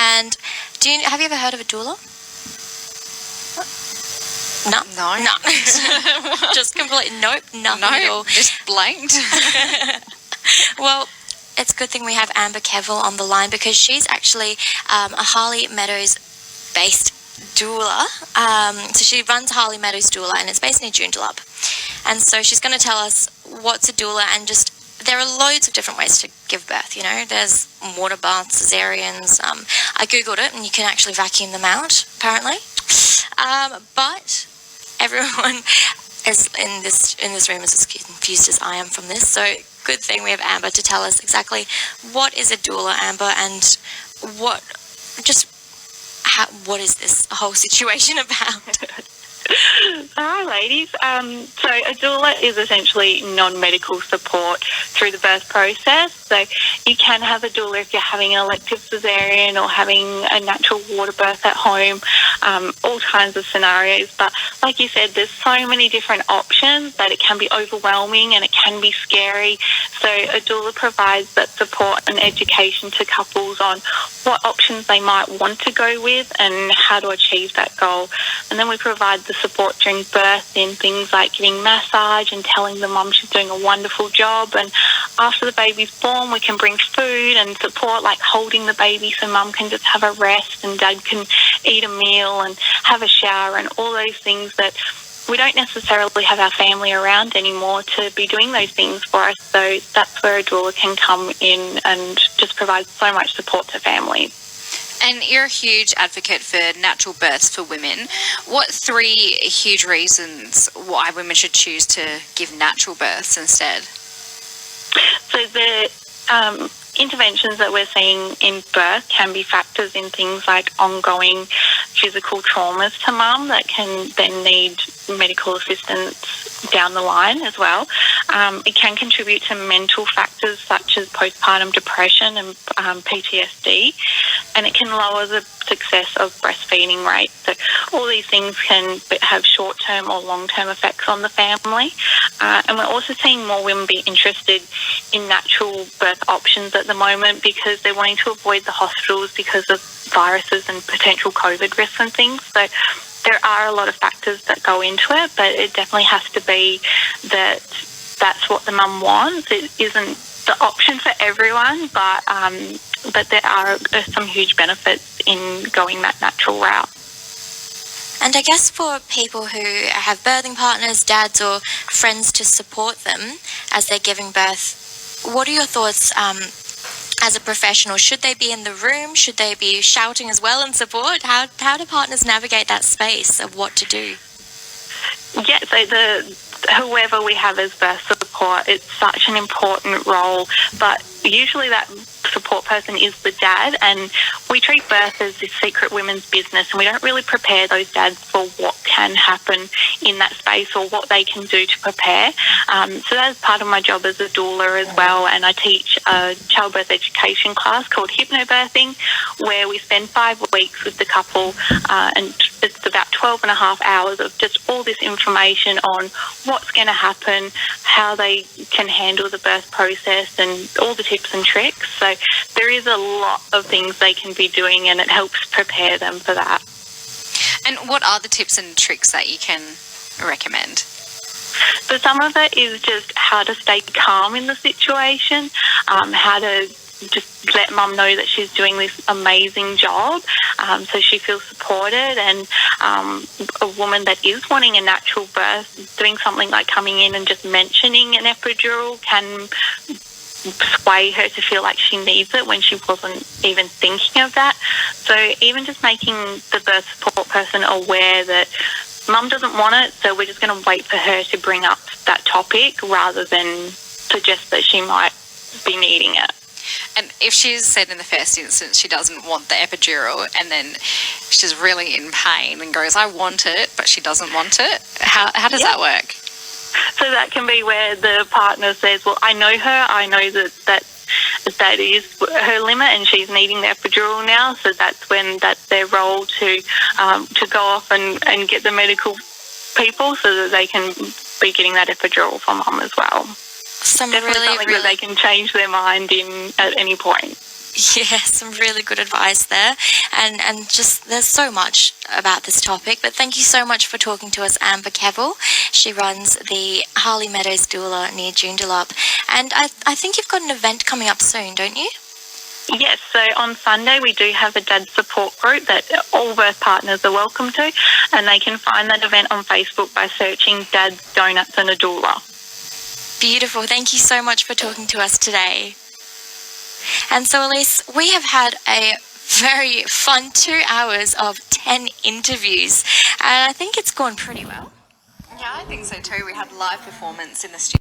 And have you ever heard of a doula? No. Just completely nope, nothing at all. Just blanked. Well, it's a good thing we have Amber Kevill on the line, because she's actually a Harley Meadows based doula. So she runs Harley Meadows Doula, and it's based near Joondalup. And so she's going to tell us what's a doula, and just there are loads of different ways to give birth. There's water baths, cesareans. I googled it, and you can actually vacuum them out apparently. But everyone is in this room is as confused as I am from this. So good thing we have Amber to tell us exactly what is a doula, Amber, and what is this whole situation about? Hi, ladies. So a doula is essentially non-medical support through the birth process. So you can have a doula if you're having an elective cesarean or having a natural water birth at home, all kinds of scenarios. But like you said, there's so many different options that it can be overwhelming and it can be scary. So a doula provides that support and education to couples on what options they might want to go with and how to achieve that goal. And then we provide the support during birth in things like giving massage and telling the mum she's doing a wonderful job. And after the baby's born, we can bring food and support, like holding the baby so mum can just have a rest and dad can eat a meal and have a shower and all those things that we don't necessarily have our family around anymore to be doing those things for us. So that's where a doula can come in and just provide so much support to families. And you're a huge advocate for natural births for women. What 3 huge reasons why women should choose to give natural births instead? So the interventions that we're seeing in birth can be factors in things like ongoing physical traumas to mum that can then need medical assistance down the line as well. It can contribute to mental factors such as postpartum depression and PTSD, and it can lower the success of breastfeeding rates. So all these things can have short-term or long-term effects on the family. And we're also seeing more women be interested in natural birth options at the moment because they're wanting to avoid the hospitals because of viruses and potential COVID risks and things. So there are a lot of factors that go into it, but it definitely has to be that that's what the mum wants. It isn't the option for everyone, but there are some huge benefits in going that natural route. And I guess for people who have birthing partners, dads or friends to support them as they're giving birth, what are your thoughts as a professional? Should they be in the room? Should they be shouting as well in support? How do partners navigate that space of what to do? Yeah, so whoever we have as birth support, it's such an important role, but usually that support person is the dad, and we treat birth as this secret women's business, and we don't really prepare those dads for what can happen in that space or what they can do to prepare. So that's part of my job as a doula as well, and I teach a childbirth education class called Hypnobirthing, where we spend 5 weeks with the couple, and it's about 12 and a half hours of just all this information on what's going to happen, how they can handle the birth process, and all the tips and tricks. So there is a lot of things they can be doing, and it helps prepare them for that. And what are the tips and tricks that you can recommend? So some of it is just how to stay calm in the situation, how to just let mum know that she's doing this amazing job, so she feels supported. And a woman that is wanting a natural birth, doing something like coming in and just mentioning an epidural can sway her to feel like she needs it when she wasn't even thinking of that. So even just making the birth support person aware that mum doesn't want it, so we're just going to wait for her to bring up that topic rather than suggest that she might be needing it. And if she's said in the first instance she doesn't want the epidural, and then she's really in pain and goes, I want it, but she doesn't want it, how does that work? So that can be where the partner says, well, I know her, I know that is her limit and she's needing the epidural now, so that's when that's their role to go off and get the medical people so that they can be getting that epidural for mum as well. Definitely something that they can change their mind in at any point. Yeah, some really good advice there. And just there's so much about this topic, but thank you so much for talking to us, Amber Kevill. She runs the Harley Meadows Doula near Joondalup. And I think you've got an event coming up soon, don't you? Yes, so on Sunday we do have a dad support group that all birth partners are welcome to, and they can find that event on Facebook by searching Dad's Donuts and a Doula. Beautiful. Thank you so much for talking to us today. And so, Elise, we have had a very fun 2 hours of 10 interviews, and I think it's gone pretty well. Yeah, I think so too. We had live performance in the studio.